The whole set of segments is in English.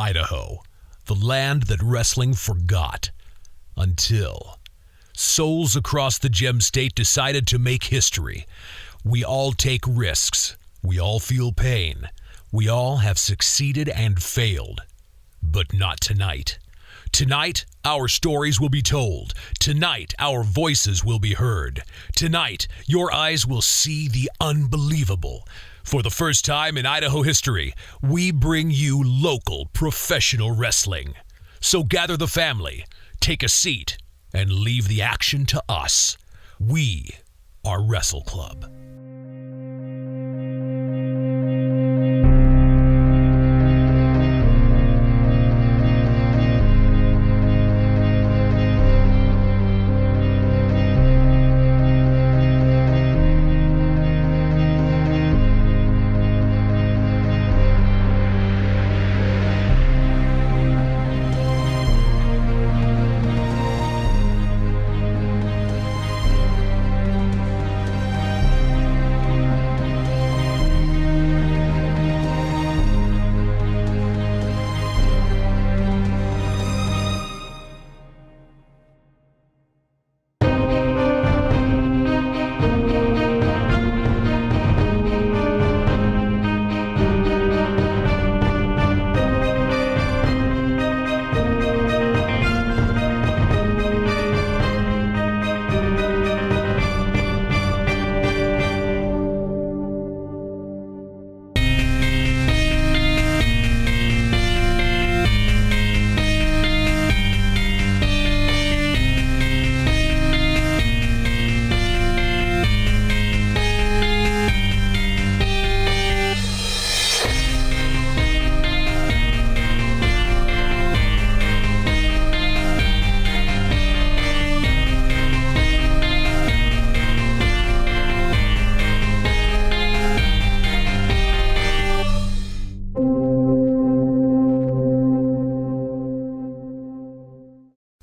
Idaho, the land that wrestling forgot. Until souls across the gem state decided to make history. We all take risks. We all feel pain. We all have succeeded and failed. But not tonight. Tonight, our stories will be told. Tonight, our voices will be heard. Tonight, your eyes will see the unbelievable. For the first time in Idaho history, we bring you local professional wrestling. So gather the family, take a seat, and leave the action to us. We are Wrestle Club.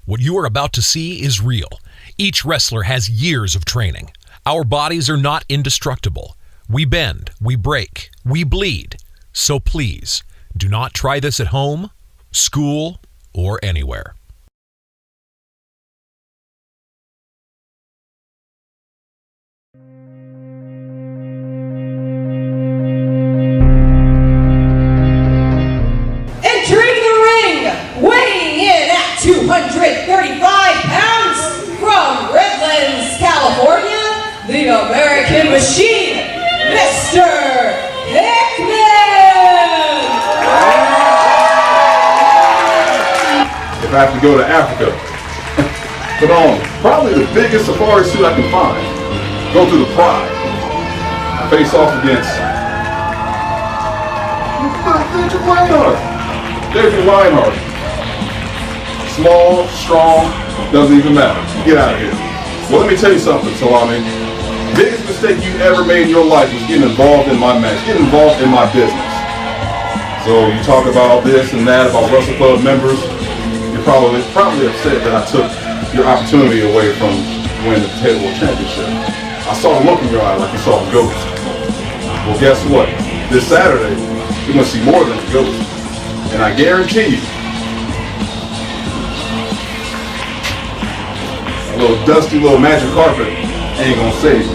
What you are about to see is real. Each wrestler has years of training. Our bodies are not indestructible. We bend, we break, we bleed. So please, do not try this at home, school, or anywhere. Entering the ring, weighing in at 235 pounds, from Redlands, California, the American Machine, Mr. Hickman! If I have to go to Africa, put on probably the biggest safari suit I can find, go through the pride, face off against David Lionheart. Small, strong, doesn't even matter. Get out of here. Well, let me tell you something, Salami. Biggest mistake you ever made in your life was getting involved in my match, getting involved in my business. So you talk about this and that, about Wrestle Club members. You're probably upset that I took your opportunity away from winning the Table World Championship. I saw the look in your eye like you saw a ghost. Well, guess what? This Saturday, you're going to see more than a ghost. And I guarantee you, a little dusty little magic carpet ain't gonna save you.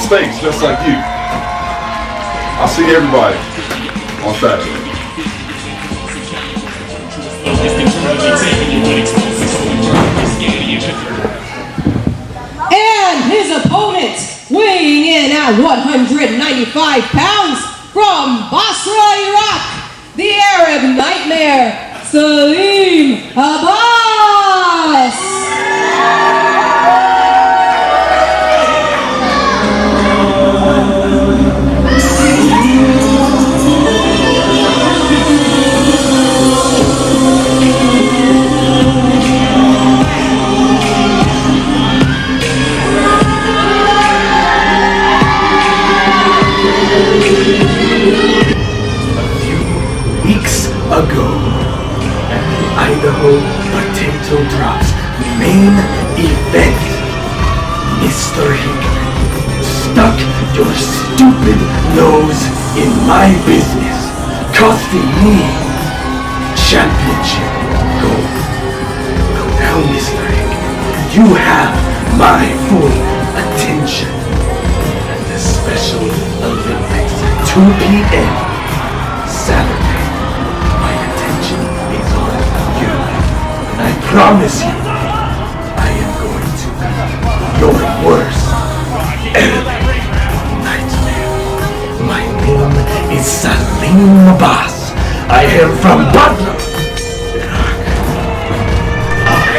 Stakes just like you. I'll see everybody on Saturday. And his opponent, weighing in at 195 pounds, from Basra, Iraq, the Arab Nightmare, Salim Abbas! Ago at the Idaho Potato Drops main event, Mr. Hickman stuck your stupid nose in my business, costing me championship gold. Well, now, Mr. Hickman, you have my full attention. At the Special Olympics, 2 p.m. Saturday, my attention is on you. And I promise you, I am going to be your worst enemy nightmare. My name is Salim Abbas. I am from Butler.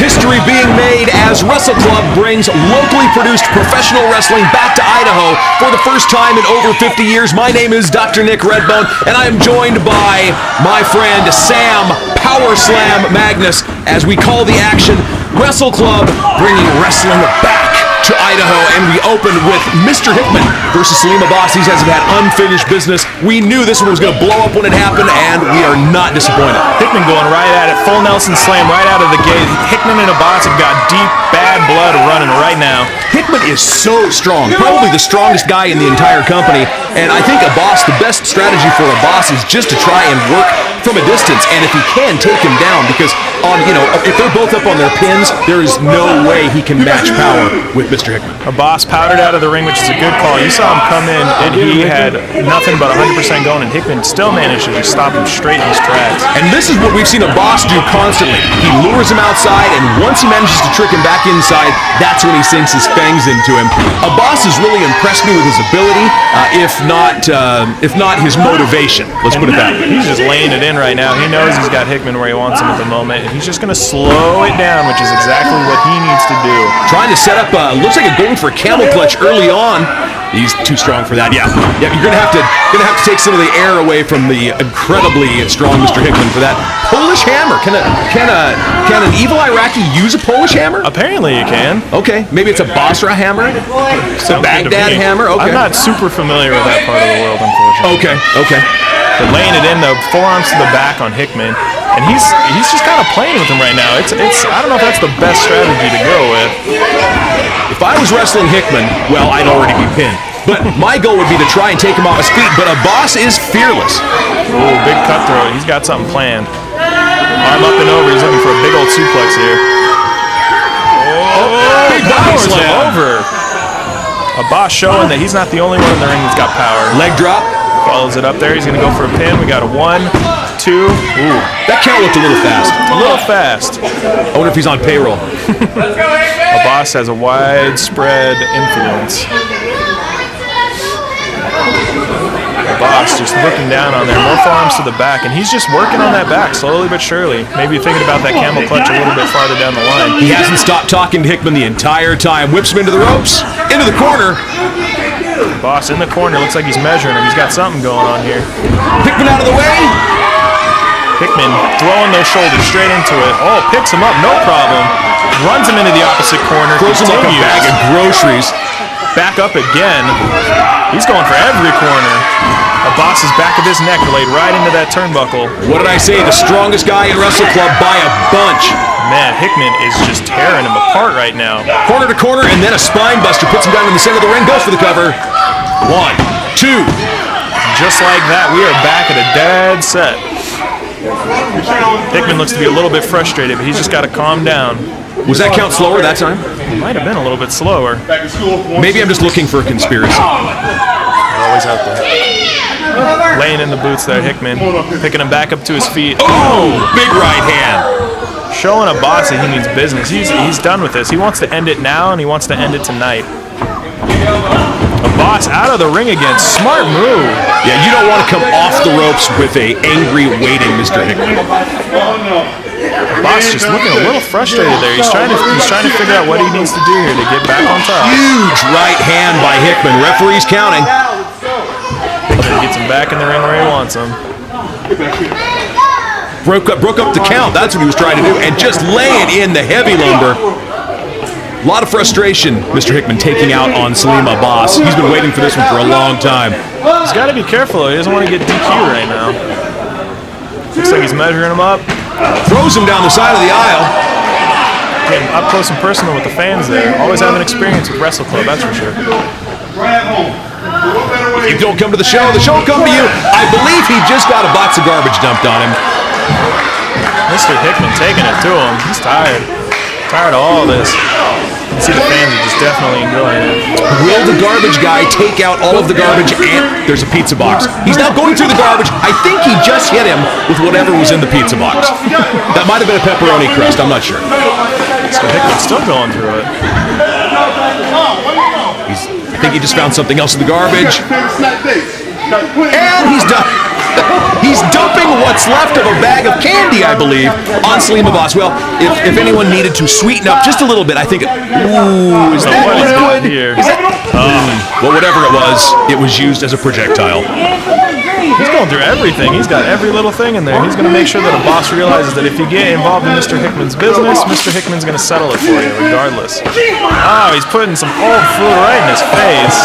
History being made as Wrestle Club brings locally produced professional wrestling back to Idaho for the first time in over 50 years. My name is Dr. Nick Redbone, and I am joined by my friend Sam Power Slam Magnus as we call the action Wrestle Club bringing wrestling back to Idaho, and we open with Mr. Hickman versus Salim Abbas. These guys have had unfinished business. We knew this one was going to blow up when it happened, and we are not disappointed. Hickman going right at it, full Nelson slam right out of the gate. Hickman and Abbas have got deep, bad blood running right now. Hickman is so strong, probably the strongest guy in the entire company, and I think Abbas, the best strategy for Abbas is just to try and work from a distance, and if he can, take him down, because if they're both up on their pins, there is no way he can match power with Mr. Hickman. Abbas powdered out of the ring, which is a good call. You saw him come in, and he had nothing but 100% going, and Hickman still managed to just stop him straight in his tracks. And this is what we've seen Abbas do constantly. He lures him outside, and once he manages to trick him back inside, that's when he sinks his fangs into him. Abbas has really impressed me with his ability, if not his motivation. Let's put it that way. He's just laying it in right now. He knows he's got Hickman where he wants him at the moment, and he's just going to slow it down, which is exactly what he needs to do. Trying to set up, looks like going for a camel clutch early on. He's too strong for that. Yeah. You're gonna have to take some of the air away from the incredibly strong Mr. Hickman for that Polish hammer. Can an evil Iraqi use a Polish hammer? Apparently you can. Okay, maybe it's a Basra hammer. It's a Baghdad hammer. Okay. I'm not super familiar with that part of the world, unfortunately. Okay. But laying it in, though, forearms to the back on Hickman, and he's just kind of playing with him right now. It's I don't know if that's the best strategy to go with. If I was wrestling Hickman, well, I'd already be pinned. But my goal would be to try and take him off his feet, but Abbas is fearless. Oh, big cutthroat. He's got something planned. Arm up and over. He's looking for a big old suplex here. Oh, big body slam. Over. Abbas showing that he's not the only one in the ring that's got power. Leg drop. Follows it up there. He's going to go for a pin. We got a 1, 2. Ooh. That count looked a little fast. A little fast. I wonder if he's on payroll. Abbas has a widespread influence. Abbas just looking down on there. More forearms to the back, and he's just working on that back slowly but surely. Maybe thinking about that camel clutch a little bit farther down the line. He hasn't stopped talking to Hickman the entire time. Whips him into the ropes, into the corner. Abbas in the corner. Looks like he's measuring him. He's got something going on here. Hickman out of the way. Hickman throwing those shoulders straight into it. Oh, picks him up, no problem. Runs him into the opposite corner. Throws him like a bag of groceries. Back up again. He's going for every corner. Abbas's back of his neck laid right into that turnbuckle. What did I say? The strongest guy in Wrestle Club by a bunch. Man, Hickman is just tearing him apart right now. Corner to corner, and then a spine buster. Puts him down in the center of the ring. Goes for the cover. 1, 2. Just like that, we are back at a dead set. Hickman looks to be a little bit frustrated, but he's just got to calm down. Was that count slower that time? It might have been a little bit slower. Maybe I'm just looking for a conspiracy. They're always out there. Laying in the boots there, Hickman. Picking him back up to his feet. Oh, big right hand. Showing Abbas that he means business. He's done with this. He wants to end it now, and he wants to end it tonight. Abbas out of the ring again. Smart move. Yeah, you don't want to come off the ropes with a angry, waiting Mr. Hickman. Abbas just looking a little frustrated there. He's trying to figure out what he needs to do here to get back on top. Huge right hand by Hickman. Referee's counting. Gets him back in the ring where he wants him. Broke up the count. That's what he was trying to do. And just laying in the heavy lumber. A lot of frustration, Mr. Hickman taking out on Salim Abbas. He's been waiting for this one for a long time. He's got to be careful. He doesn't want to get DQ'd right now. Looks like he's measuring him up. Throws him down the side of the aisle. Getting up close and personal with the fans there. Always have an experience with Wrestle Club, that's for sure. If you don't come to the show will come to you. I believe he just got a box of garbage dumped on him. Mr. Hickman taking it to him. He's tired. Tired of all this. You see the fans are just definitely enjoying it. Will the garbage guy take out all of the garbage? And there's a pizza box. He's now going through the garbage. I think he just hit him with whatever was in the pizza box. That might have been a pepperoni crust. I'm not sure. So Hickman's still going through it. I think he just found something else in the garbage. And he's done. He's dumping what's left of a bag of candy, I believe, on Salim Abbas. Well, if anyone needed to sweeten up just a little bit, I think. Ooh, is that what good? here? Is that? Well, whatever it was used as a projectile. He's going through everything. He's got every little thing in there. He's going to make sure that Abbas realizes that if you get involved in Mr. Hickman's business, Mr. Hickman's going to settle it for you regardless. Oh, he's putting some old food right in his face.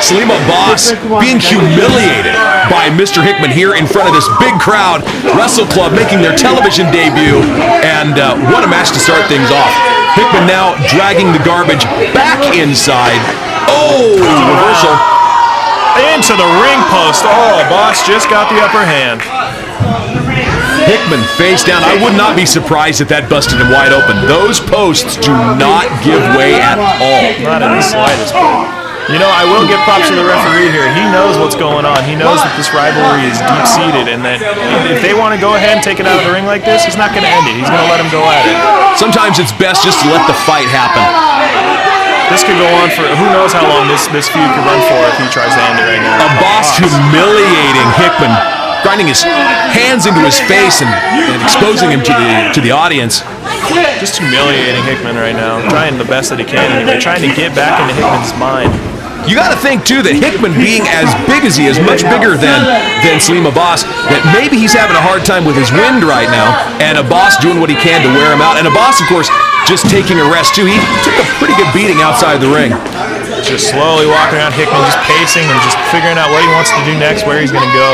Salim Abbas being humiliated by Mr. Hickman here in front of this big crowd. Wrestle Club making their television debut, and what a match to start things off. Hickman now dragging the garbage back inside. Oh, reversal. Into the ring post. Oh, Abbas just got the upper hand. Hickman face down. I would not be surprised if that busted him wide open. Those posts do not give way at all. Not in the slightest. You know, I will give props to the referee here. He knows what's going on. He knows that this rivalry is deep-seated and that if they want to go ahead and take it out of the ring like this, he's not going to end it. He's going to let him go at it. Sometimes it's best just to let the fight happen. This could go on for who knows how long this feud could run for if he tries to end it right now. Abbas humiliating Hickman, grinding his hands into his face and exposing him to the audience. Just humiliating Hickman right now. Trying the best that he can anyway. Trying to get back into Hickman's mind. You got to think, too, that Hickman being as big as he is, much bigger than Salim Abbas, that maybe he's having a hard time with his wind right now, and Abbas doing what he can to wear him out. And Abbas, of course, just taking a rest, too. He took a pretty good beating outside the ring. Just slowly walking around Hickman, just pacing and just figuring out what he wants to do next, where he's going to go.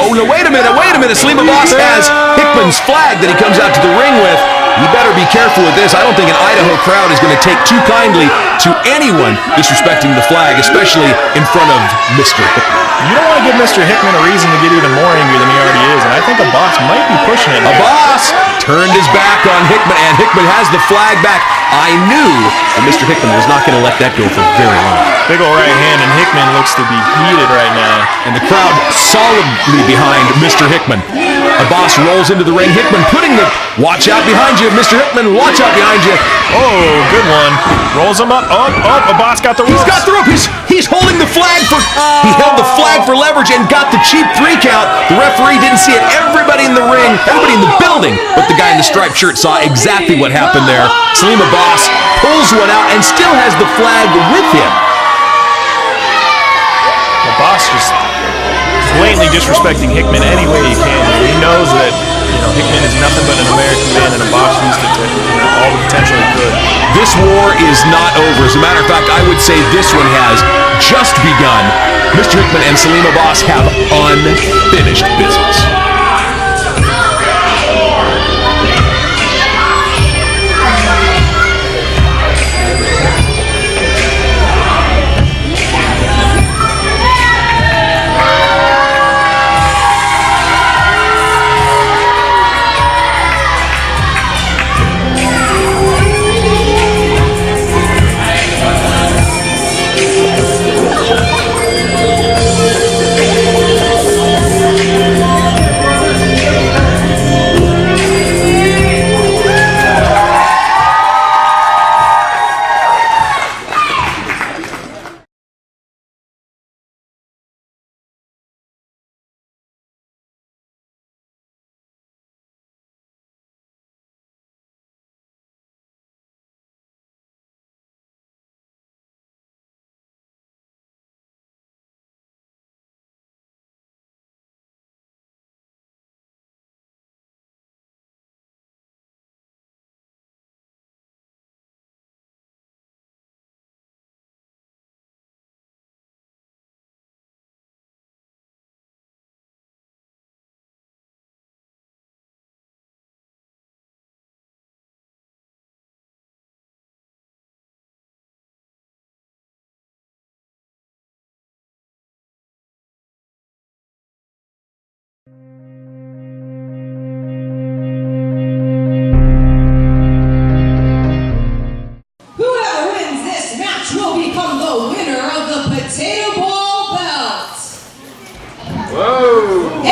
Oh, no, wait a minute. Salim Abbas has Hickman's flag that he comes out to the ring with. You better be careful with this. I don't think an Idaho crowd is going to take too kindly to anyone disrespecting the flag, especially in front of Mr. Hickman. You don't want to give Mr. Hickman a reason to get even more angry than he already is, and I think Abbas might be pushing it. Abbas turned his back on Hickman, and Hickman has the flag back. I knew that Mr. Hickman was not going to let that go for very long. Big ol' right hand, and Hickman looks to be heated right now. And the crowd solidly behind Mr. Hickman. Abbas rolls into the ring. Hickman putting the watch out behind you. Mr. Hickman, watch out behind you. Oh, good one. Rolls him up. Oh, Abbas got the rope. He's got the rope. He's holding the flag for... He held the flag for leverage and got the cheap 3 count. The referee didn't see it. Everybody in the ring, everybody in the building, but the guy in the striped shirt saw exactly what happened there. Salim Abbas pulls one out and still has the flag with him. Abbas just blatantly disrespecting Hickman any way he can. He knows that Hickman is nothing but an American man, and Abbas used it to all the potential he could. This war is not over. As a matter of fact, I would say this one has just begun. Mr. Hickman and Salim Abbas have unfinished business.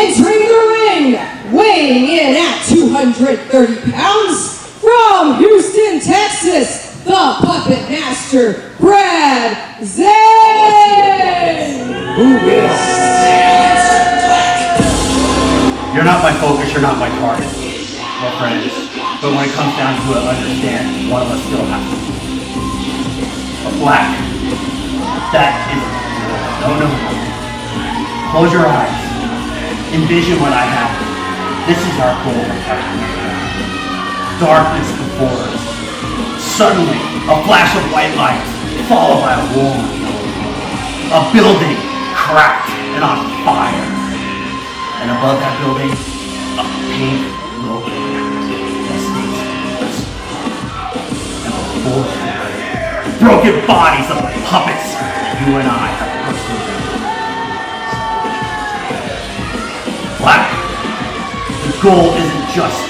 Entering the ring, weighing in at 230 pounds, from Houston, Texas, the Puppet Master, Brad Zane! Who will? You're not my focus, you're not my target. We're friends. But when it comes down to it, understand, one of us still has to be. A black. That is... No. Close your eyes. Envision what I have. This is our goal. Darkness before us. Suddenly, a flash of white light, followed by a roar. A building cracked and on fire. And above that building, a pink logo. That states and before that, broken bodies of puppets that you and I have personally. Black. The goal isn't just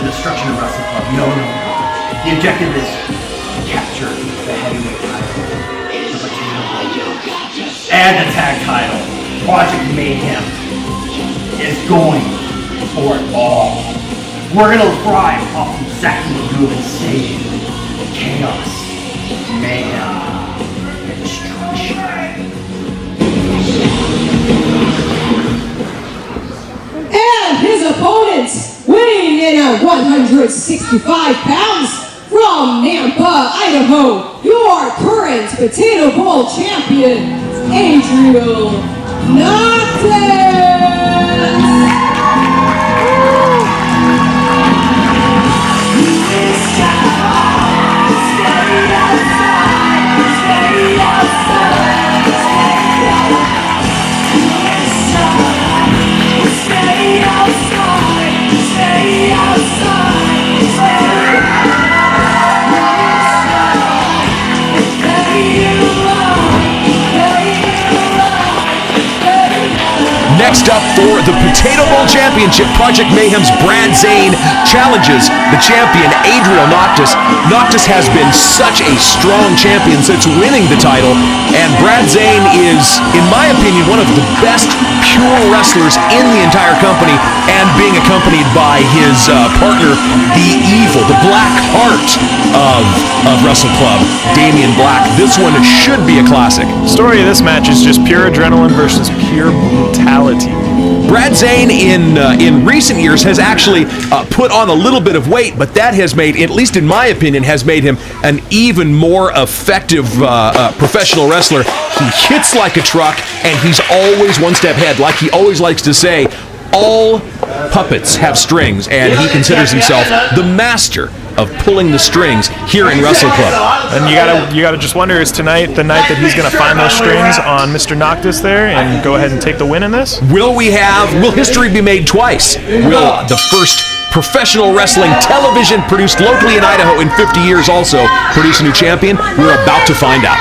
the destruction of Wrestle Club. No. The objective is to capture the heavyweight title, the potato belt, and the tag title. Project Mayhem is going for it all. We're gonna thrive off exactly what you have been saying. Chaos, mayhem, and destruction. And his opponent, weighing in at 165 pounds, from Nampa, Idaho, your current Potato Bowl champion, Adriel Noctis! Next up for the Potato Bowl Championship, Project Mayhem's Brad Zane challenges the champion, Adriel Noctis. Noctis has been such a strong champion since winning the title, and Brad Zane is, in my opinion, one of the best pure wrestlers in the entire company, and being accompanied by his partner, the evil, the Black Heart of Wrestle Club, Damian Black. This one should be a classic. The story of this match is just pure adrenaline versus pure brutality. Brad Zane in recent years has actually put on a little bit of weight, but that has made, at least in my opinion, has made him an even more effective professional wrestler. He hits like a truck, and he's always one step ahead. Like he always likes to say, all puppets have strings, and he considers himself the master of pulling the strings here in Wrestle Club. And you gotta just wonder, is tonight the night that he's gonna find those strings on Mr. Noctis there and go ahead and take the win in this? Will history be made twice? Will the first professional wrestling television produced locally in Idaho in 50 years also produce a new champion? We're about to find out.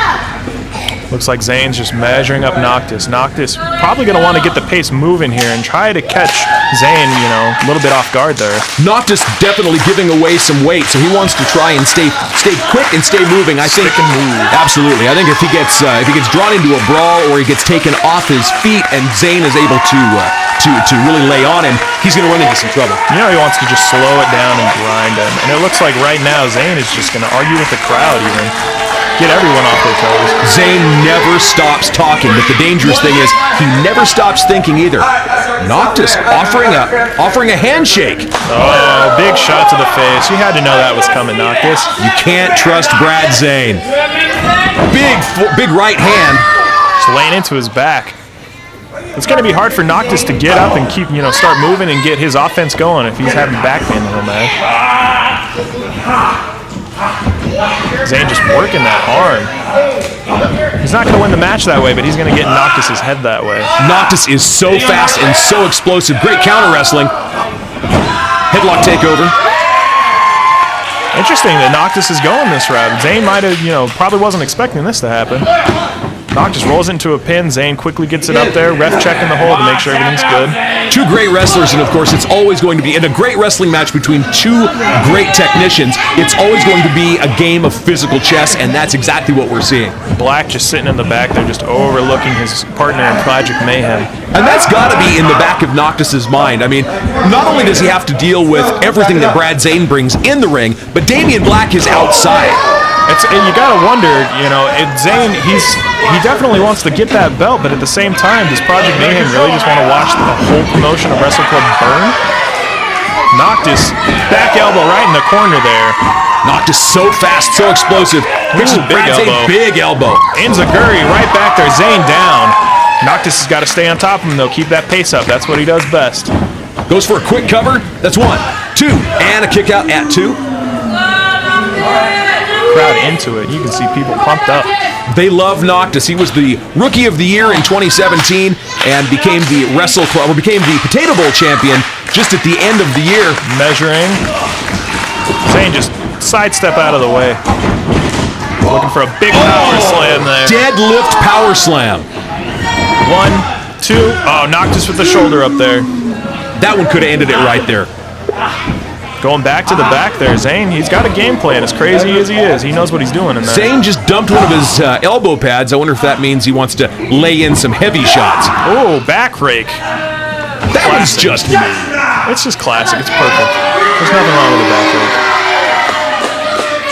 Looks like Zane's just measuring up Noctis. Noctis probably going to want to get the pace moving here and try to catch Zane, a little bit off guard there. Noctis definitely giving away some weight, so he wants to try and stay quick and stay moving. I think Stick and move. Absolutely. I think if he gets drawn into a brawl or he gets taken off his feet and Zane is able to really lay on him, he's going to run into some trouble. He wants to just slow it down and grind him. And it looks like right now Zane is just going to argue with the crowd even. Get everyone off their toes. Zane never stops talking, but the dangerous thing is he never stops thinking either. Noctis offering a handshake. Oh, big shot to the face. You had to know that was coming, Noctis. You can't trust Brad Zane. Big right hand. Just laying into his back. It's going to be hard for Noctis to get up and keep, start moving and get his offense going if he's having back pain the whole match. Zane just working that arm. He's not going to win the match that way, but he's going to get Noctis' head that way. Noctis is so fast and so explosive. Great counter wrestling. Headlock takeover. Interesting that Noctis is going this route. Zane might have, probably wasn't expecting this to happen. Noctis rolls into a pin. Zayn quickly gets it up there. Ref checking the hole to make sure everything's good. Two great wrestlers, and of course, it's always going to be, in a great wrestling match between two great technicians, it's always going to be a game of physical chess, and that's exactly what we're seeing. Black just sitting in the back there, just overlooking his partner in Project Mayhem. And that's got to be in the back of Noctis's mind. I mean, not only does he have to deal with everything that Brad Zayn brings in the ring, but Damian Black is outside. You gotta wonder, Zayn, he definitely wants to get that belt, but at the same time, does Project Mayhem really just want to watch the whole promotion of Wrestle Club burn? Noctis, back elbow right in the corner there. Noctis so fast, so explosive. Mixes big elbow. Big elbow. Enziguri right back there, Zayn down. Noctis has got to stay on top of him, though. Keep that pace up. That's what he does best. Goes for a quick cover. That's 1, 2, and a kick out at 2. Crowd into it. You can see people pumped up. They love Noctis. He was the Rookie of the Year in 2017 and became the Potato Bowl champion just at the end of the year. Measuring. Zayn just sidestep out of the way. Looking for a big power slam there. Deadlift power slam. 1, 2. Oh, Noctis with the shoulder up there. That one could have ended it right there. Going back to the back there, Zayn, he's got a game plan. As crazy as he is, he knows what he's doing in there. Zayn just dumped one of his elbow pads. I wonder if that means he wants to lay in some heavy shots. Oh, back rake. That one's just me. It's just classic. It's perfect. There's nothing wrong with a back rake.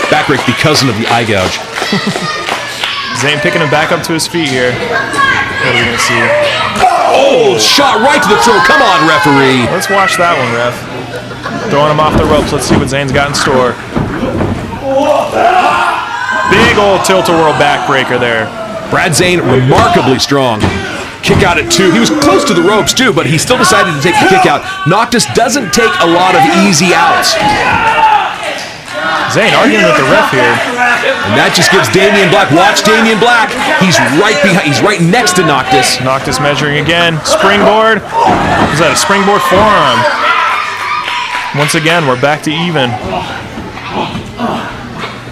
Back rake the cousin of the eye gouge. Zayn picking him back up to his feet here. What are we going to see? Oh, shot right to the throat. Come on, referee. Let's watch that one, ref. Throwing him off the ropes. Let's see what Zayn's got in store. Big old tilt-a-whirl backbreaker there. Brad Zayn remarkably strong. Kick out at 2. He was close to the ropes too, but he still decided to take the kick out. Noctis doesn't take a lot of easy outs. Zayn arguing with the ref here. And that just gives Damian Black. Watch Damian Black. He's right behind. He's right next to Noctis. Noctis measuring again. Springboard. Is that a springboard forearm? Once again, we're back to even.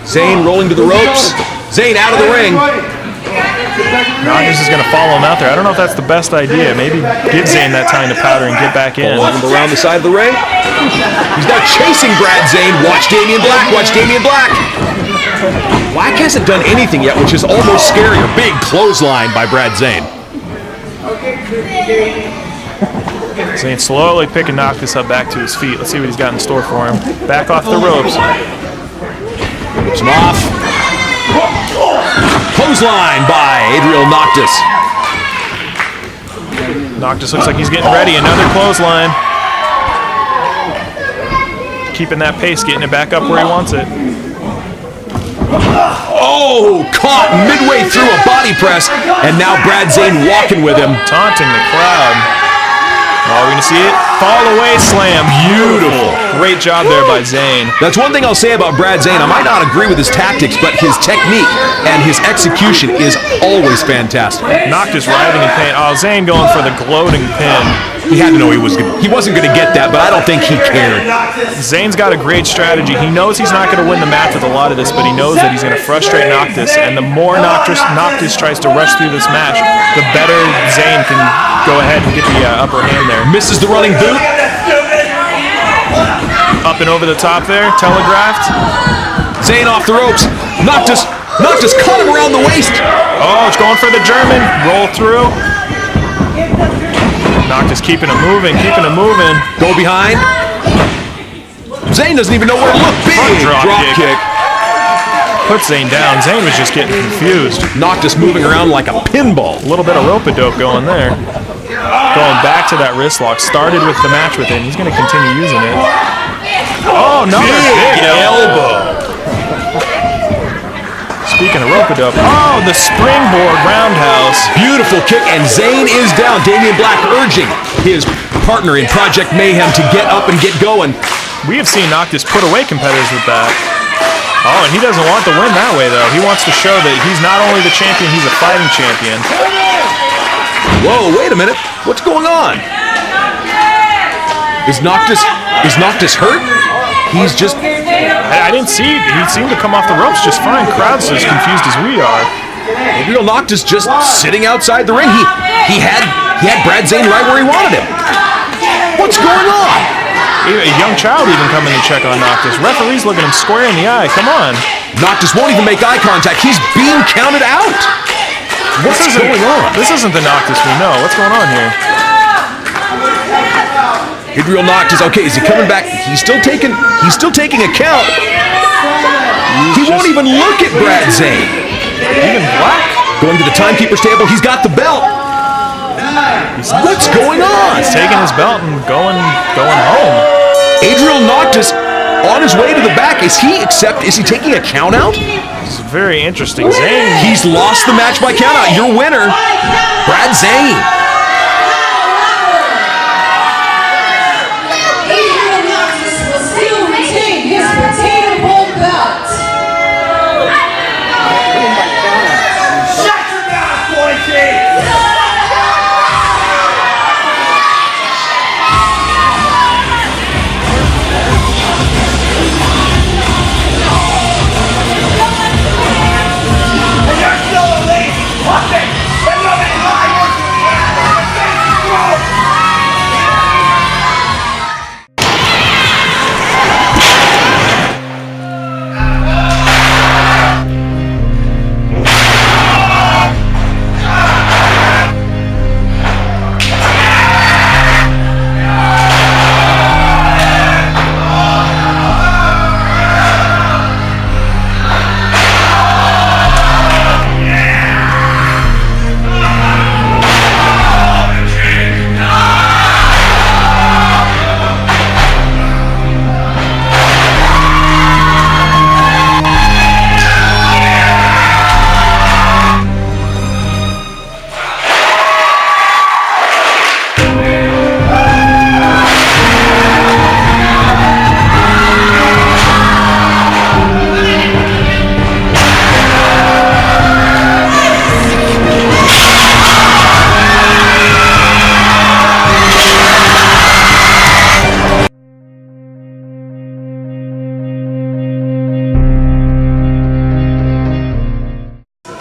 Zayn rolling to the ropes. Zayn out of the ring. Noctis is going to follow him out there. I don't know if that's the best idea. Maybe give Zayn that time to powder and get back in. Pulling him around the side of the ring. He's now chasing Brad Zayn. Watch Damian Black. Watch Damian Black. Black hasn't done anything yet, which is almost scarier. Big clothesline by Brad Zayn. Zayn slowly picking Noctis up back to his feet. Let's see what he's got in store for him. Back off the ropes. Rips him off. Clothesline by Adriel Noctis. Noctis looks like he's getting ready. Another clothesline. Keeping that pace, getting it back up where he wants it. Oh, caught midway through a body press, and now Brad Zayn walking with him. Taunting the crowd. Oh, we're going to see it. Fall away slam. Beautiful. Great job there by Zayn. That's one thing I'll say about Brad Zayn. I might not agree with his tactics, but his technique and his execution is always fantastic. Noctis writhing in pain. Oh, Zayn going for the gloating pin. He had to know he wasn't going to get that, but I don't think he cared. Zayn's got a great strategy. He knows he's not going to win the match with a lot of this, but he knows that he's going to frustrate Noctis, and the more Noctis tries to rush through this match, the better Zayn can go ahead and get the upper hand there. Misses the running boot. Up and over the top there, telegraphed. Zayn off the ropes. Noctis caught him around the waist. Oh, it's going for the German. Roll through. Noctis keeping it moving. Go behind. Zayn doesn't even know where to look. Big drop kick. Puts Zayn down. Zayn was just getting confused. Noctis moving around like a pinball. A little bit of rope-a-dope going there. Going back to that wrist lock. Started with the match with him. He's going to continue using it. Oh, no. Big elbow. Speaking of rope-a-dope. Oh, the springboard roundhouse. Beautiful kick, and Zayn is down. Damian Black urging his partner in Project Mayhem to get up and get going. We have seen Noctis put away competitors with that. Oh, and he doesn't want to win that way, though. He wants to show that he's not only the champion, he's a fighting champion. Whoa, wait a minute. What's going on? Is Noctis hurt? He's just... I didn't see it. He seemed to come off the ropes just fine. Crowd's as confused as we are. Adriel Noctis just sitting outside the ring. He had Brad Zane right where he wanted him. What's going on? A young child even coming to check on Noctis. Referee's looking him square in the eye. Come on. Noctis won't even make eye contact. He's being counted out. What's going on? This isn't the Noctis we know. What's going on here? Adriel Noctis, okay, is he coming back? He's still taking a count. He won't even look at Brad Zane. Even Black? Going to the timekeeper's table. He's got the belt. What's going on? He's taking his belt and going home. Adriel Noctis on his way to the back. Is he taking a count out? This is very interesting. Zane. He's lost the match by count out. Your winner, Brad Zane. Adriel Noctis will still retain his potato bowl belt. Shut your mouth, Boise!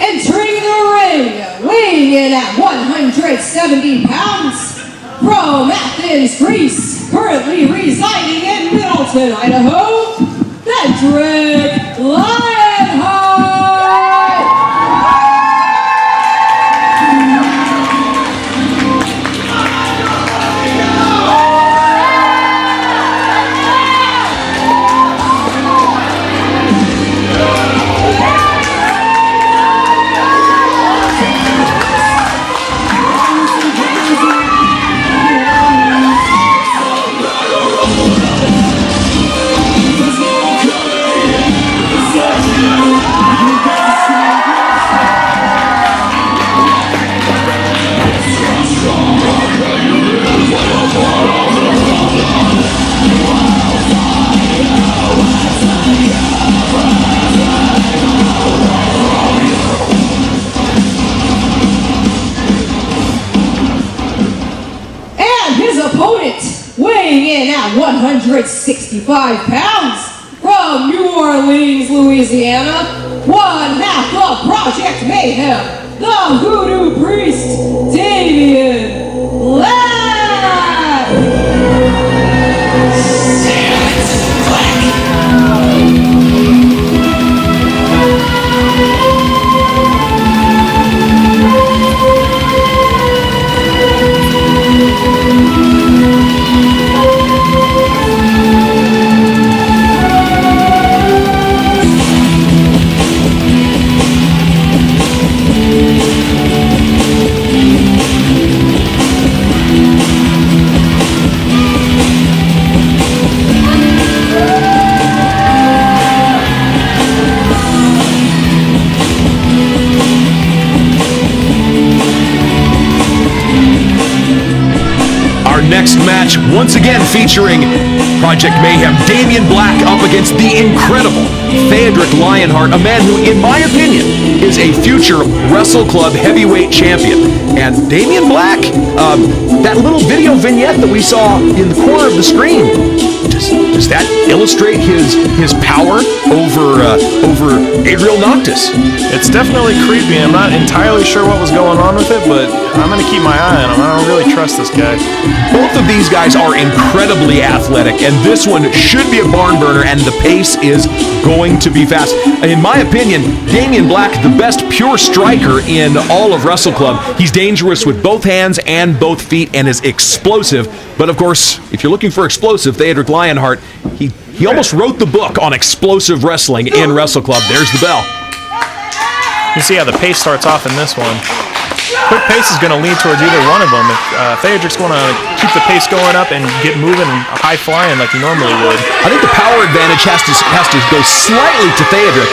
Entering the ring, weighing in at 170 pounds, from Athens, Greece, currently residing in Middleton, Idaho, Cedric Lionheart! Weighing in at 165 pounds, from New Orleans, Louisiana, one half of Project Mayhem, the Voodoo Priest, Damian Black! Next match, once again featuring Project Mayhem, Damian Black up against the incredible Cedric Lionheart, a man who, in my opinion, is a future Wrestle Club heavyweight champion. And Damian Black, that little video vignette that we saw in the corner of the screen, does Does that illustrate his power over Adriel Noctis? It's definitely creepy. I'm not entirely sure what was going on with it, but I'm going to keep my eye on him. I don't really trust this guy. Both of these guys are incredibly athletic, and this one should be a barn burner, and the pace is going to be fast. In my opinion, Damian Black, the best pure striker in all of Wrestle Club. He's dangerous with both hands and both feet and is explosive. But of course, if you're looking for explosive, Theodric Lionheart, he almost wrote the book on explosive wrestling in Wrestle Club. There's the bell. You see how the pace starts off in this one. Quick pace is going to lean towards either one of them. Theodric's going to keep the pace going up and get moving and high flying like he normally would. I think the power advantage has to go slightly to Theodric,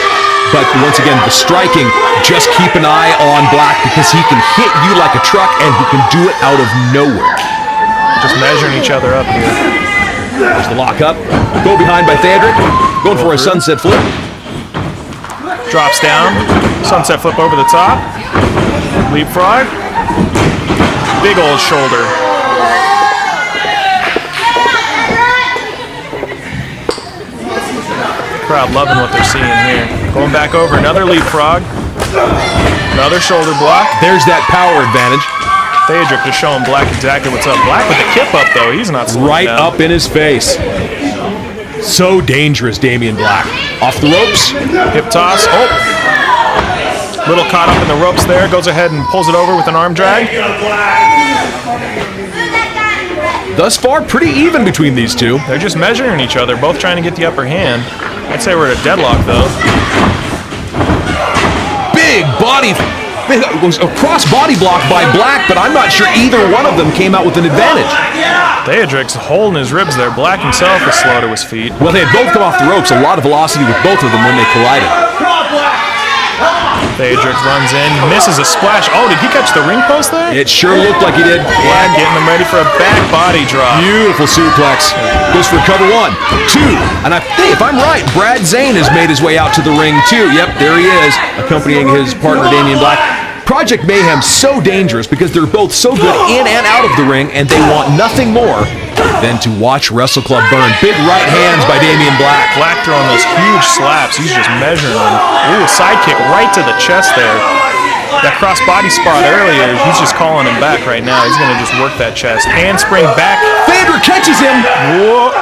but once again, the striking, just keep an eye on Black because he can hit you like a truck and he can do it out of nowhere. Just measuring each other up here. There's the lock up. Go behind by Theodric. Going for a sunset flip. Drops down. Sunset flip over the top. Leapfrog. Big old shoulder. Crowd loving what they're seeing here. Going back over, another leapfrog. Another shoulder block. There's that power advantage. Theodric just showing Black exactly what's up. Black with the kip up, though. He's not slowing right down. Up in his face. So dangerous, Damian Black. Off the ropes. Hip toss. Oh. Little caught up in the ropes there. Goes ahead and pulls it over with an arm drag. Thus far, pretty even between these two. They're just measuring each other, both trying to get the upper hand. I'd say we're at a deadlock, though. Big body... It was a cross-body block by Black, but I'm not sure either one of them came out with an advantage. Theodric's holding his ribs there. Black himself was slow to his feet. Well, they had both come off the ropes. A lot of velocity with both of them when they collided. Theodric runs in, misses a splash. Oh, did he catch the ring post there? It sure looked like he did. Black getting him ready for a back body drop. Beautiful suplex. Goes for cover 1, 2. And I think, if I'm right, Brad Zane has made his way out to the ring, too. Yep, there he is, accompanying his partner, Damian Black. Project Mayhem's so dangerous because they're both so good in and out of the ring, and they want nothing more than to watch Wrestle Club burn. Big right hands by Damian Black. Black throwing those huge slaps. He's just measuring them. Ooh, side kick right to the chest there. That cross body spot earlier, he's just calling him back right now. He's going to just work that chest. Handspring back. Theodric catches him. Whoa.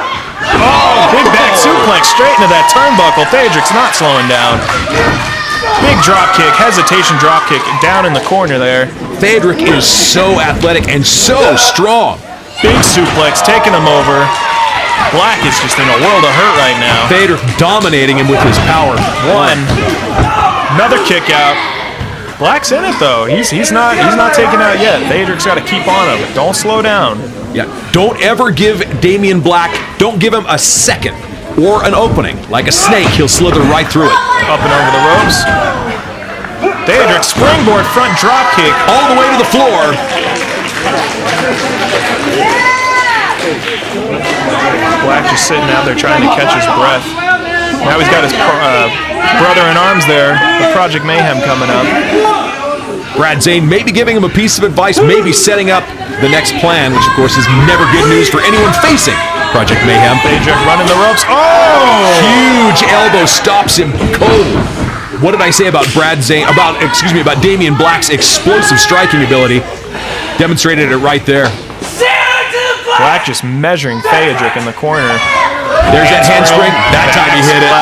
Oh, big back suplex straight into that turnbuckle. Theodric's not slowing down. Big drop kick, hesitation drop kick down in the corner there. Theodric is so athletic and so strong. Big suplex, taking him over. Black is just in a world of hurt right now. Theodric dominating him with his power. One. Another kick out. Black's in it though. He's not taken out yet. Theodric's got to keep on him. Don't slow down. Yeah. Don't ever give Damian Black, don't give him a second or an opening. Like a snake, he'll slither right through it. Up and over the ropes. Theodric springboard front drop kick all the way to the floor. Black just sitting out there trying to catch his breath. Now he's got his brother in arms there, with Project Mayhem coming up. Brad Zane maybe giving him a piece of advice, maybe setting up the next plan, which of course is never good news for anyone facing Project Mayhem. Theodric running the ropes. Oh! Huge elbow stops him cold. What did I say about about Damian Black's explosive striking ability? Demonstrated it right there. Black just measuring Theodric in the corner. There's that handspring. That time he hit it.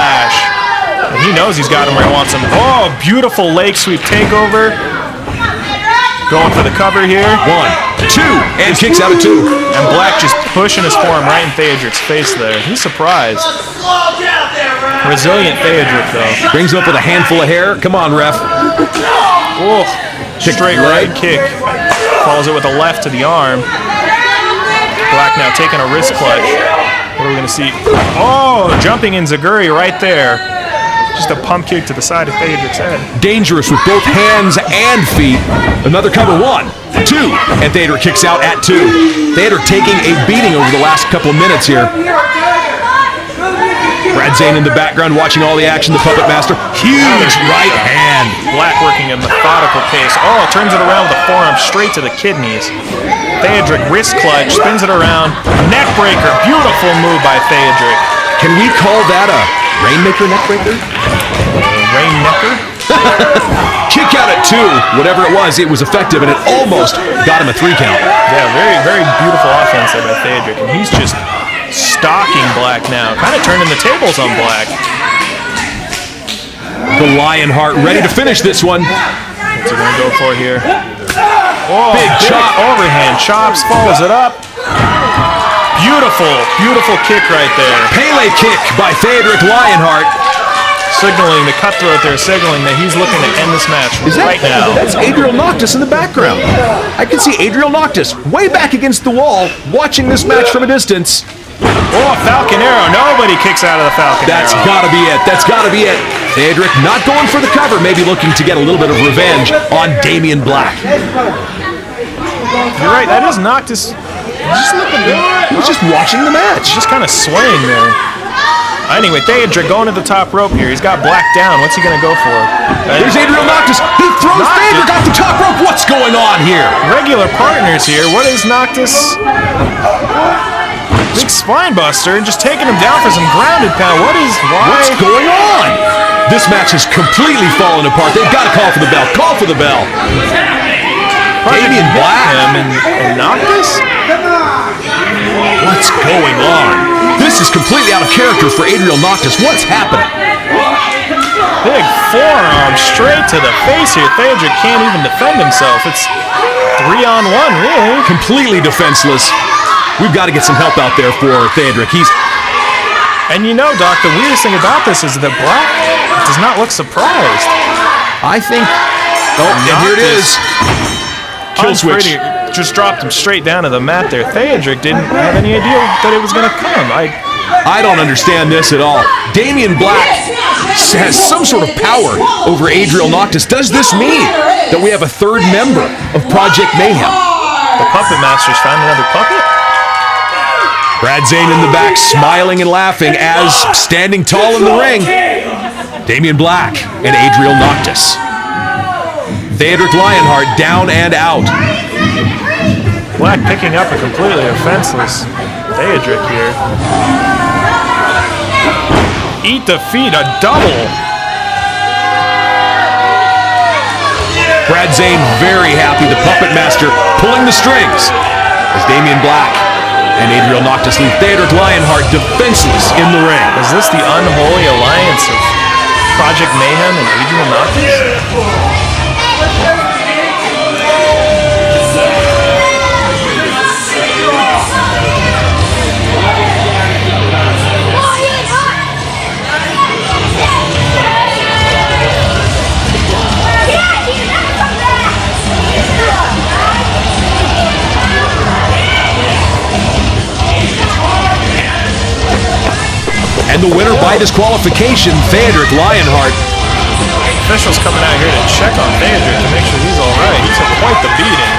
And he knows he's got him where he wants him. Oh, beautiful leg sweep takeover. Going for the cover here. 1, 2, and kicks out of 2. And Black just pushing his forearm right in Theodric's face there. He's surprised. Resilient Theodric, though. Brings him up with a handful of hair. Come on, ref. Oh, straight right kick. Follows it with a left to the arm. Black now taking a wrist clutch. What are we going to see? Oh, jumping enziguri right there. Just a pump kick to the side of Theodric's head. Dangerous with both hands and feet. Another cover 1, 2, and Theodric kicks out at 2. Theodric taking a beating over the last couple of minutes here. Brad Zane in the background watching all the action, the Puppet Master. Huge right hand. Black working a methodical pace. Oh, turns it around with the forearm straight to the kidneys. Theodric wrist clutch, spins it around. Neck breaker, beautiful move by Theodric. Can we call that a Rainmaker neckbreaker? Rainmaker? Kick out at 2. Whatever it was effective, and it almost got him a 3 count. Yeah, very, very beautiful offense there by Theodric, and he's just stalking Black now, kind of turning the tables on Black. The Lionheart ready to finish this one. What's he gonna go for here? Oh, big chop. Overhand chops, follows it up. Beautiful, beautiful kick right there. Pele kick by Theodric Lionheart. Signaling, the cutthroat there, signaling that he's looking to end this match right now. That's Adriel Noctis in the background. I can see Adriel Noctis way back against the wall, watching this match from a distance. Oh, Falcon Arrow. Nobody kicks out of the Falcon That's Arrow. gotta be it. That's gotta be it. Theodric not going for the cover, maybe looking to get a little bit of revenge on Damian Black. You're right, that is Noctis. He was just watching the match. Just kind of swaying there. Anyway, Theodric going to the top rope here. He's got Black down. What's he going to go for? There's Adriel Noctis. He throws Theodric off the top rope. What's going on here? Regular partners here. What is Noctis? Big spine buster and just taking him down for some grounded pound. What's going on? This match has completely fallen apart. They've got to call for the bell. Call for the bell. Damian Black and Noctis? What's going on? This is completely out of character for Adriel Noctis. What's happening? Big forearm straight to the face here. Theodric can't even defend himself. It's 3-on-1, really. Completely defenseless. We've got to get some help out there for Theodric. And you know, Doc, the weirdest thing about this is that Black does not look surprised. I think... Oh, and here it is. Kill switch. Just dropped him straight down to the mat there. Theodric didn't have any idea that it was going to come. I don't understand this at all. Damian Black has some sort of power over Adriel Noctis. Does this mean that we have a third member of Project Mayhem? The Puppet Master's found another puppet? Brad Zane in the back, smiling and laughing as standing tall in the ring, Damian Black and Adriel Noctis. Theodric Lionheart down and out. Black picking up a completely defenseless Theodric here. Eat defeat, a double. Brad Zane very happy, the Puppet Master pulling the strings as Damian Black and Adriel Noctis leave Theodric Lionheart defenseless in the ring. Is this the unholy alliance of Project Mayhem and Adriel Noctis? And the winner by disqualification, Theodric Lionheart. Officials coming out here to check on Theodric to make sure he's all right. He took quite the beating.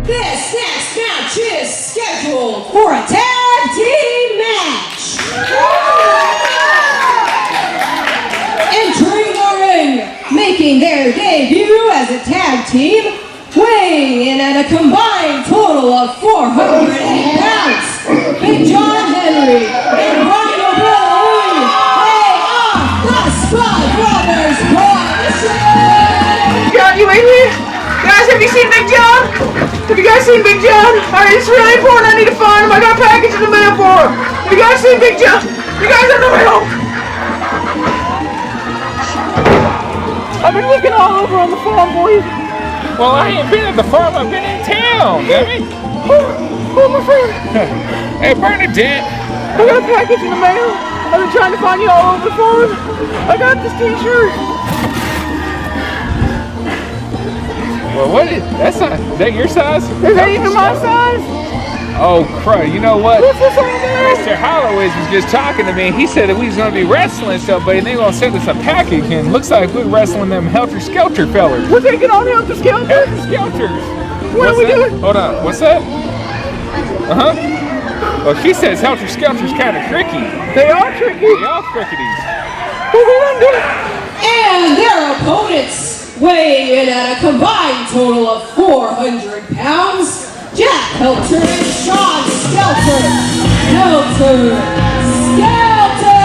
This next match is scheduled for a tag team match. Entering the ring, making their debut as a tag team, weighing in at a combined total of 480 pounds, Big John Henry and Rhino Bill Lee. You guys seen Big John? Alright, it's really important. I need to find him. I got a package in the mail for him. You guys seen Big John? You guys are no help. I've been looking all over on the farm, boys. Well, I ain't been at the farm. I've been in town, damn it. Oh, my friend. Hey, Bernadette. I got a package in the mail. I've been trying to find you all over the farm. I got this t-shirt. Well, what is that's not that your size? Is that even my size? Oh, crud. You know what? What's this on there? Mr. Holloway was just talking to me. He said that we was going to be wrestling somebody and they going to send us a package. And looks like we're wrestling them helter-skelter fellers. We're taking on helter-skelter? Helter-skelters. What are we doing? Hold on. What's that? Uh-huh. Well, she says helter-skelter's kind of tricky. They are tricky. They are trickities. What are we going to do? And their opponents, weighing in at a combined total of 400 pounds, Jack Helter and Sean Skelter. Helter Skelter!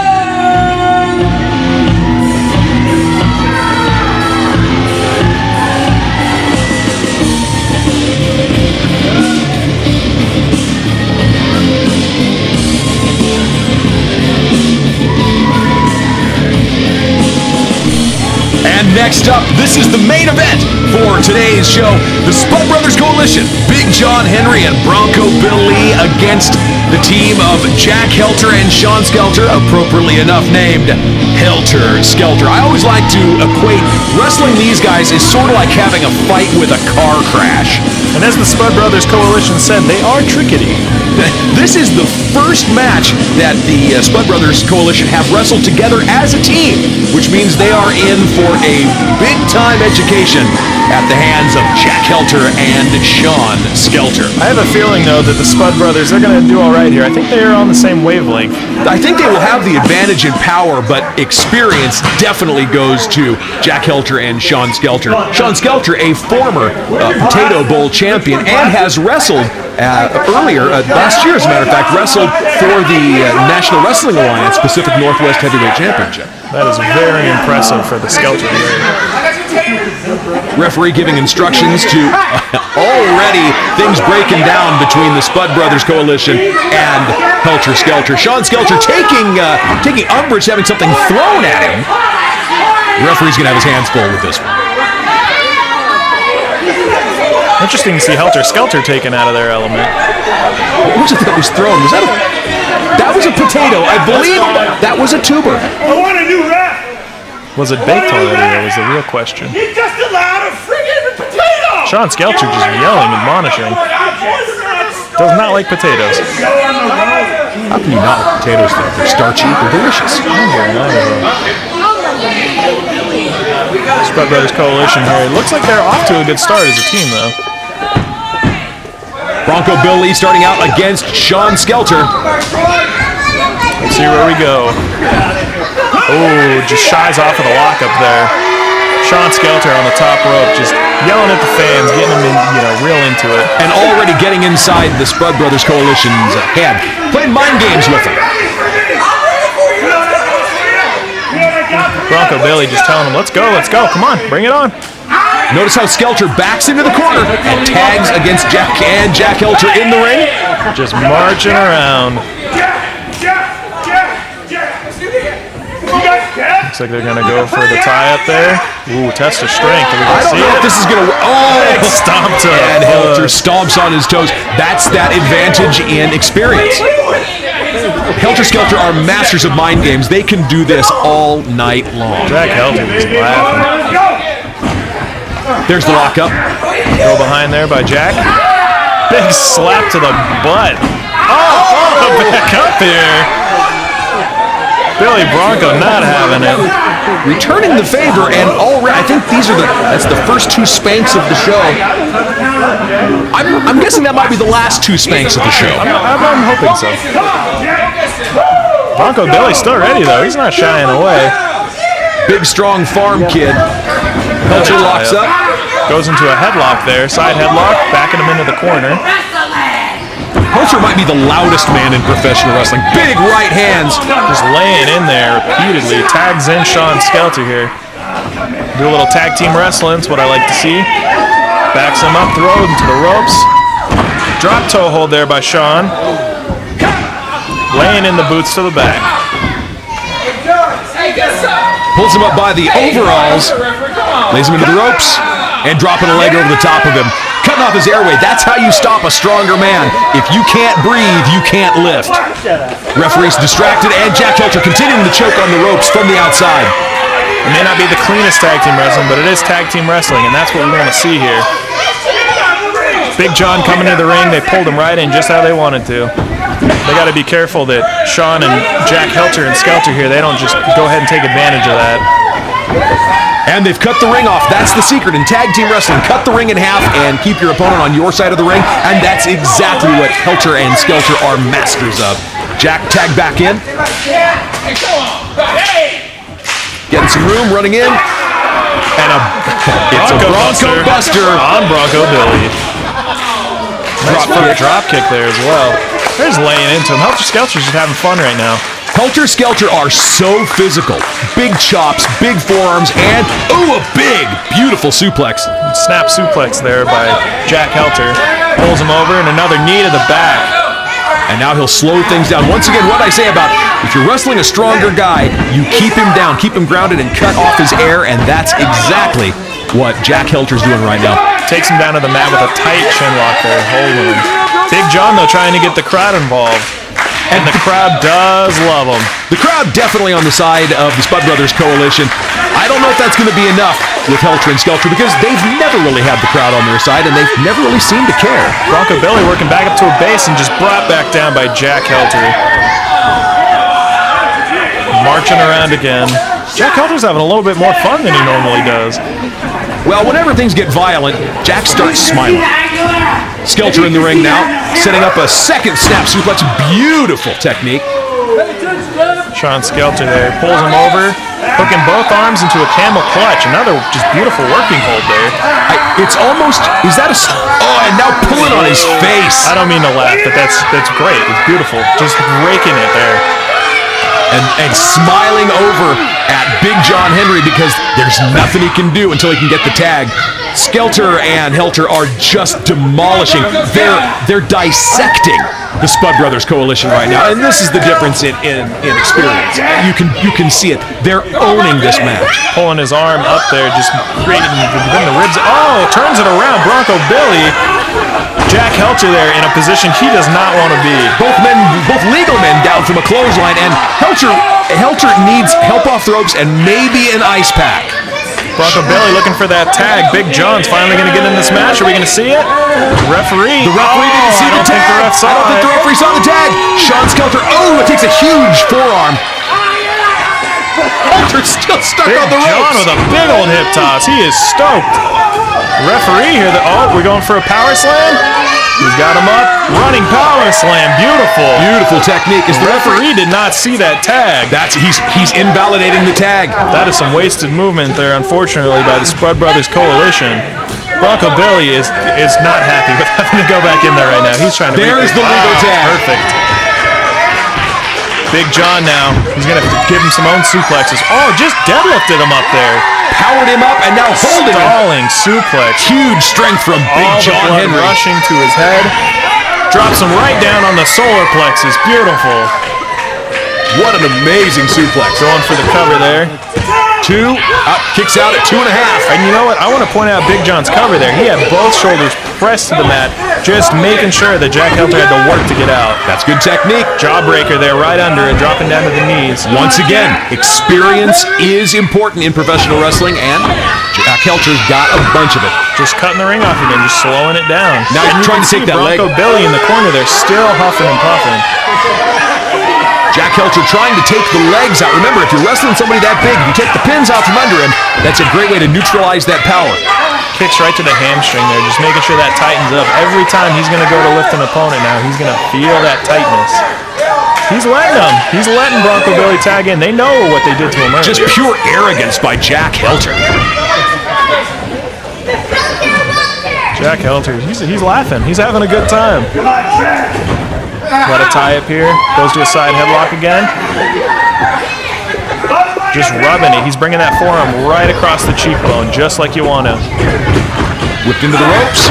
And next up, this is the main event for today's show. The Spud Brothers Coalition, Big John Henry and Bronco Billy against the team of Jack Helter and Sean Skelter, appropriately enough named Helter Skelter. I always like to equate wrestling these guys is sort of like having a fight with a car crash. And as the Spud Brothers Coalition said, they are trickety. This is the first match that the Spud Brothers Coalition have wrestled together as a team, which means they are in for a big-time education at the hands of Jack Helter and Sean Skelter. I have a feeling, though, that the Spud Brothers are going to do all right here. I think they are on the same wavelength. I think they will have the advantage in power, but experience definitely goes to Jack Helter and Sean Skelter. Sean Skelter, a former Potato Bowl champion, and has wrestled earlier, last year as a matter of fact, wrestled for the National Wrestling Alliance Pacific Northwest Heavyweight Championship. That is very impressive for the Skelter here. Referee giving instructions to already things breaking down between the Spud Brothers Coalition and Helter Skelter. Sean Skelter taking umbrage, having something thrown at him. The referee's going to have his hands full with this one. Interesting to see Helter Skelter taken out of their element. What was it that was thrown? That was a potato. I believe that was a tuber. I want a new rap. Was it baked already, though, was the real question. You just allowed a friggin' potato. Sean Skelter just yelling, admonishing. Does not like potatoes. How can you not like potatoes, though? They're starchy, they're delicious. Spud Brothers Coalition here. It looks like they're off to a good start as a team, though. Bronco Billy starting out against Sean Skelter. Let's see where we go. Oh, just shies off of the lockup there. Sean Skelter on the top rope, just yelling at the fans, getting them in, real into it. And already getting inside the Spud Brothers Coalition's head. Playing mind games with them. Bronco Billy just telling him, let's go, come on, bring it on. Notice how Skelter backs into the corner and tags against Jack and Jack Helter in the ring. Just marching around. Looks like they're going to go for the tie up there. Ooh, test of strength. I don't know if this is going to... Oh! Stomp to and Helter stomps on his toes. That's that advantage in experience. Helter Skelter are masters of mind games. They can do this all night long. Jack Helter was laughing. There's the lockup. Go behind there by Jack. Big slap to the butt. Oh, back up here. Billy Bronco not having it. Returning the favor, and already, I think that's the first two spanks of the show. I'm guessing that might be the last two spanks of the show. I'm hoping so. Bronco Billy's still ready, though. He's not shying away. Big, strong farm kid. Helter locks up. Goes into a headlock there. Side headlock, backing him into the corner. Helter might be the loudest man in professional wrestling. Big right hands. Just laying in there repeatedly. Tags in Sean Skelter here. Do a little tag team wrestling. That's what I like to see. Backs him up, throws him to the ropes. Drop toe hold there by Sean. Laying in the boots to the back. Pulls him up by the overalls, lays him into the ropes, and dropping a leg over the top of him. Cutting off his airway. That's how you stop a stronger man. If you can't breathe, you can't lift. Referee's distracted, and Jack Helter continuing to choke on the ropes from the outside. It may not be the cleanest tag team wrestling, but it is tag team wrestling, and that's what we want to see here. Big John coming into the ring. They pulled him right in just how they wanted to. They got to be careful that Sean and Jack Helter and Skelter here, they don't just go ahead and take advantage of that. And they've cut the ring off. That's the secret in tag team wrestling. Cut the ring in half and keep your opponent on your side of the ring. And that's exactly what Helter and Skelter are masters of. Jack tagged back in. Getting some room, running in. And it's a Bronco Buster on Bronco Billy. Nice drop kick there as well. There's laying into him. Helter Skelter's just having fun right now. Helter Skelter are so physical. Big chops, big forearms, and a big, beautiful suplex. Snap suplex there by Jack Helter. Pulls him over and another knee to the back. And now he'll slow things down. Once again, what I say about if you're wrestling a stronger guy, you keep him down, keep him grounded, and cut off his air, and that's exactly what Jack Helter's doing right now. Takes him down to the mat with a tight chin lock there, holding him. Big John, though, trying to get the crowd involved. And the crowd does love him. The crowd definitely on the side of the Spud Brothers Coalition. I don't know if that's going to be enough with Helter and Skelter because they've never really had the crowd on their side and they've never really seemed to care. Bronco Billy working back up to a base and just brought back down by Jack Helter. Marching around again. Jack Helter's having a little bit more fun than he normally does. Well, whenever things get violent, Jack starts smiling. Skelter in the ring now, setting up a second snap suplex. Beautiful technique. Sean Skelter there, pulls him over, hooking both arms into a camel clutch. Another just beautiful working hold there. It's almost, is that a, and now pulling on his face. I don't mean to laugh, but that's great. It's beautiful. Just raking it there. And smiling over at Big John Henry because there's nothing he can do until he can get the tag. Skelter and Helter are just demolishing. They're dissecting the Spud Brothers Coalition right now, and this is the difference in experience. You can see it. They're owning this match. Pulling his arm up there, just creating the ribs. Oh, turns it around. Bronco Billy. Jack Helter there in a position he does not want to be. Both legal men down from a clothesline, and Helter needs help off the ropes and maybe an ice pack. Bronco Billy looking for that tag. Big John's finally going to get in this match. Are we going to see it? The referee didn't see the tag. I don't think the referee saw the tag. Sean Skelter, it takes a huge forearm. Helter's still stuck on the ropes. John with a big old hip toss. He is stoked. Referee here. We're going for a power slam. He's got him up. Running power slam. Beautiful. Beautiful technique. The referee did not see that tag. He's invalidating the tag. That is some wasted movement there, unfortunately, by the Spud Brothers Coalition. Bronco Billy is not happy with having to go back in there right now. He's trying to. There's the legal tag. Perfect. Big John now. He's going to give him some own suplexes. Oh, just deadlifted him up there. Powered him up and now holding him. Stalling suplex. Huge strength from Big John Henry. Rushing to his head. Drops him right down on the solar plexus. Beautiful. What an amazing suplex. Going for the cover there. 2, kicks out at 2.5. And you know what? I want to point out Big John's cover there. He had both shoulders pressed to the mat, just making sure that Jack Helter had to work to get out. That's good technique. Jawbreaker there right under it, dropping down to the knees. Once again, experience is important in professional wrestling, and Jack Helter's got a bunch of it. Just cutting the ring off again, just slowing it down. Now he's trying to take that leg. Bronco Billy in the corner there, still huffing and puffing. Jack Helter trying to take the legs out. Remember, if you're wrestling somebody that big, if you take the pins out from under him, that's a great way to neutralize that power. Kicks right to the hamstring there, just making sure that tightens up. Every time he's going to go to lift an opponent now, he's going to feel that tightness. He's letting them. He's letting Bronco Billy tag in. They know what they did to him earlier. Just pure arrogance by Jack Helter. Jack Helter, he's laughing. He's having a good time. Let a tie up here. Goes to a side headlock again. Just rubbing it. He's bringing that forearm right across the cheekbone, just like you want to. Whipped into the ropes.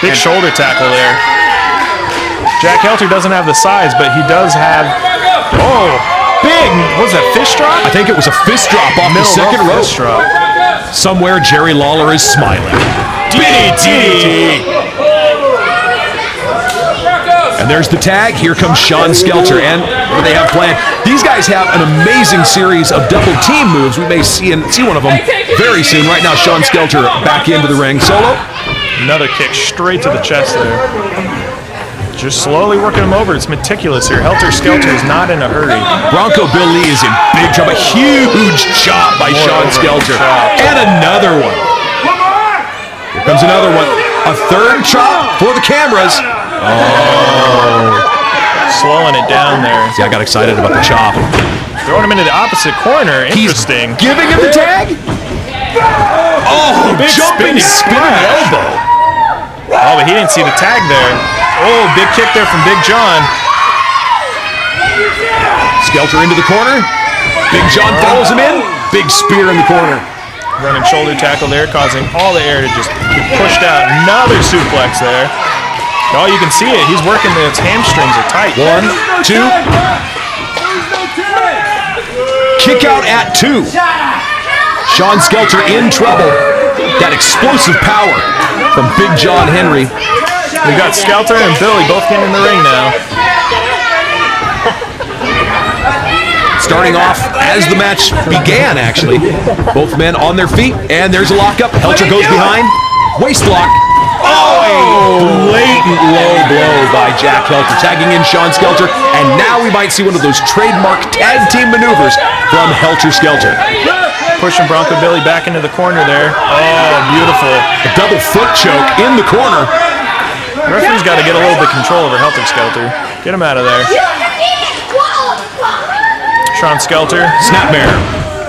Big shoulder tackle there. Jack Helter doesn't have the size, but he does have, big, what was that, fist drop? I think it was a fist drop off the second rope. Fist drop. Somewhere Jerry Lawler is smiling. DDT! And there's the tag. Here comes Sean Skelter. And what do they have planned? These guys have an amazing series of double team moves. We may see one of them very soon. Right now, Sean Skelter back into the ring. Solo. Another kick straight to the chest there. Just slowly working him over. It's meticulous here. Helter Skelter is not in a hurry. Bronco Bill Lee is in big trouble. A huge chop by Sean Skelter. And another one. Here comes another one. A third chop for the cameras. Slowing it down there. See, I got excited about the chop. Throwing him into the opposite corner. Interesting. He's giving him the tag. Oh, big jumping spinning elbow. Oh, but he didn't see the tag there. Oh, big kick there from Big John. Skelter into the corner. Big John follows him in. Big spear in the corner. Running shoulder tackle there, causing all the air to just get pushed out. Another suplex there. Oh, you can see it. He's working his hamstrings are tight. 1, 2. Kick out at 2. Sean Skelter in trouble. That explosive power from Big John Henry. We've got Skelter and Billy both getting in the ring now. Starting off as the match began, actually. Both men on their feet, and there's a lockup. Helter goes behind. Waist lock. Oh, blatant low blow by Jack Helter, tagging in Sean Skelter, and now we might see one of those trademark tag team maneuvers from Helter Skelter. Pushing Bronco Billy back into the corner there. Oh, beautiful. A double foot choke in the corner. The referee's got to get a little bit of control over Helter Skelter. Get him out of there. Sean Skelter. Snapmare.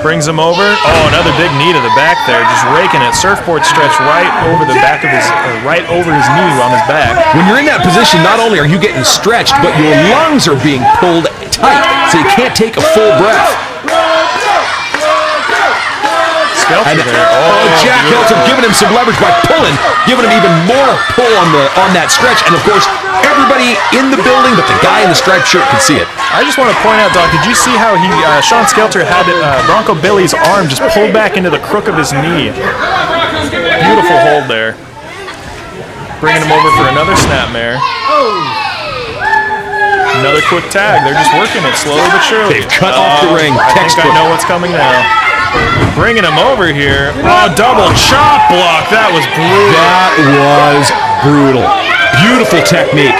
Brings him over. Oh, another big knee to the back there. Just raking it. Surfboard stretch right over the back of his, right over his knee on his back. When you're in that position, not only are you getting stretched, but your lungs are being pulled tight, so you can't take a full breath. Skelter there. Jack Helter giving him some leverage by pulling, giving him even more pull on that stretch, and of course, everybody in the building, but the guy in the striped shirt can see it. I just want to point out, Doc, did you see how Sean Skelter had Bronco Billy's arm just pulled back into the crook of his knee? Beautiful hold there. Bringing him over for another snapmare. Another quick tag. They're just working it slowly but surely. They've cut off the ring. I think I know what's coming now. Bringing him over here. Oh, double chop block. That was brutal. That was brutal. Beautiful technique.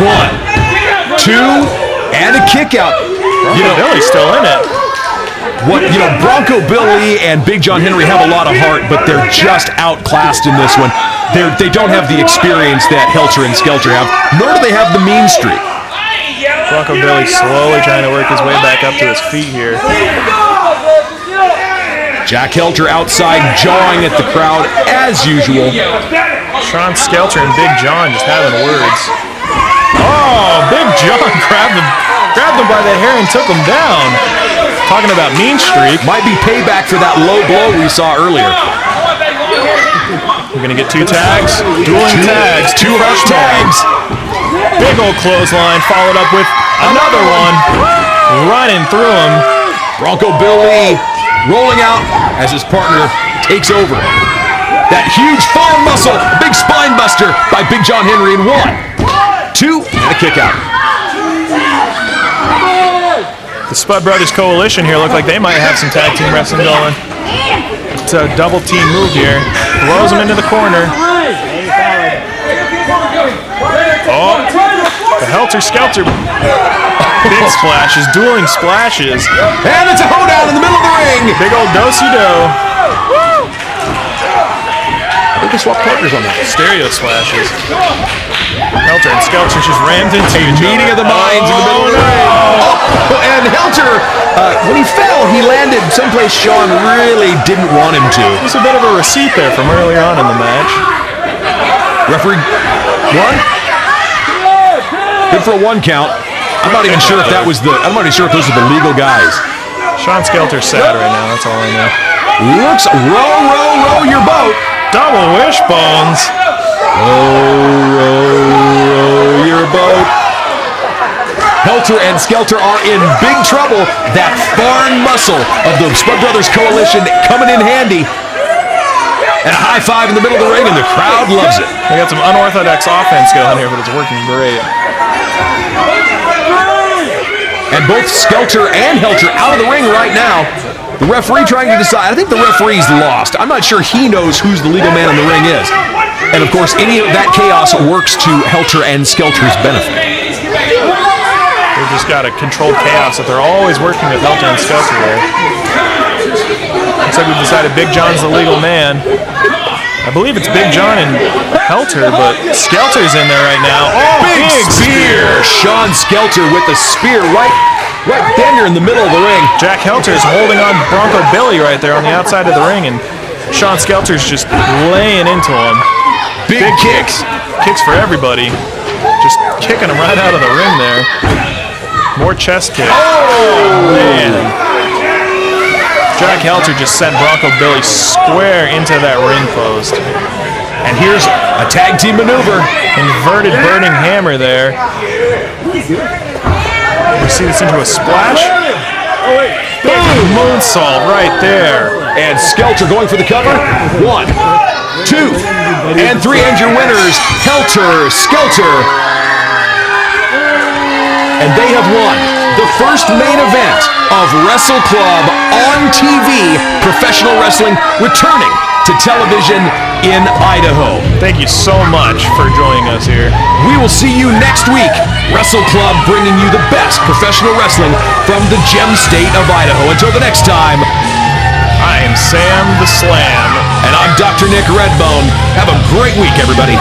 1, 2, and a kick out. Bronco Billy's still in it. Bronco Billy and Big John Henry have a lot of heart, but they're just outclassed in this one. They don't have the experience that Helter and Skelter have, nor do they have the mean streak. Bronco Billy slowly trying to work his way back up to his feet here. Jack Helter outside, jawing at the crowd as usual. Sean Skelter and Big John just having words. Oh, Big John grabbed him by the hair and took him down. Talking about mean streak. Might be payback for that low blow we saw earlier. We're going to get 2 tags. Dueling tags. 2 rush tags. Big old clothesline followed up with another one. Running through him. Bronco Billy rolling out as his partner takes over. That huge forearm muscle, big spine buster by Big John Henry in 1, 2, and a kick out. The Spud Brothers Coalition here look like they might have some tag team wrestling going. It's a double team move here. Throws him into the corner. Oh, the Helter Skelter. Big splashes, dueling splashes. And it's a hoedown in the middle of the ring. Big old do-si-do. I think they swapped partners on that. Stereo splashes. Helter and Skelter just rammed into each other. Meeting of the minds in the middle of the ring. Oh, and Helter, when he fell, he landed someplace Sean really didn't want him to. There's a bit of a receipt there from earlier on in the match. Referee, 1. Good for a 1 count. I'm not even sure if that was I'm not even sure if those are the legal guys. Sean Skelter's sad right now, that's all I know. Looks, row your boat. Double wishbones. Row your boat. Helter and Skelter are in big trouble. That foreign muscle of the Spud Brothers Coalition coming in handy. And a high five in the middle of the ring, and the crowd loves it. They got some unorthodox offense going here, but it's working great. And both Skelter and Helter out of the ring right now. The referee trying to decide. I think the referee's lost. I'm not sure he knows who's the legal man in the ring is. And of course, any of that chaos works to Helter and Skelter's benefit. They've just got a controlled chaos that they're always working with Helter and Skelter there. Looks like we've decided Big John's the legal man. I believe it's Big John and Helter, but Skelter's in there right now. Oh, big spear! Sean Skelter with the spear right there in the middle of the ring. Jack Helter's holding on Bronco Billy right there on the outside of the ring, and Sean Skelter's just laying into him. Big kicks. Kicks for everybody. Just kicking him right out of the ring there. More chest kicks. Oh, man. Jack Helter just sent Bronco Billy square into that ring post. And here's a tag team maneuver. Inverted burning hammer there. We see this into a splash. Boom! Moonsault right there. And Skelter going for the cover. 1, 2, and 3. And your winners, Helter Skelter. And they have won the first main event of Wrestle Club on TV, professional wrestling returning to television in Idaho. Thank you so much for joining us here. We will see you next week. Wrestle Club bringing you the best professional wrestling from the gem state of Idaho. Until the next time, I am Sam the Slam. And I'm Dr. Nick Redbone. Have a great week, everybody.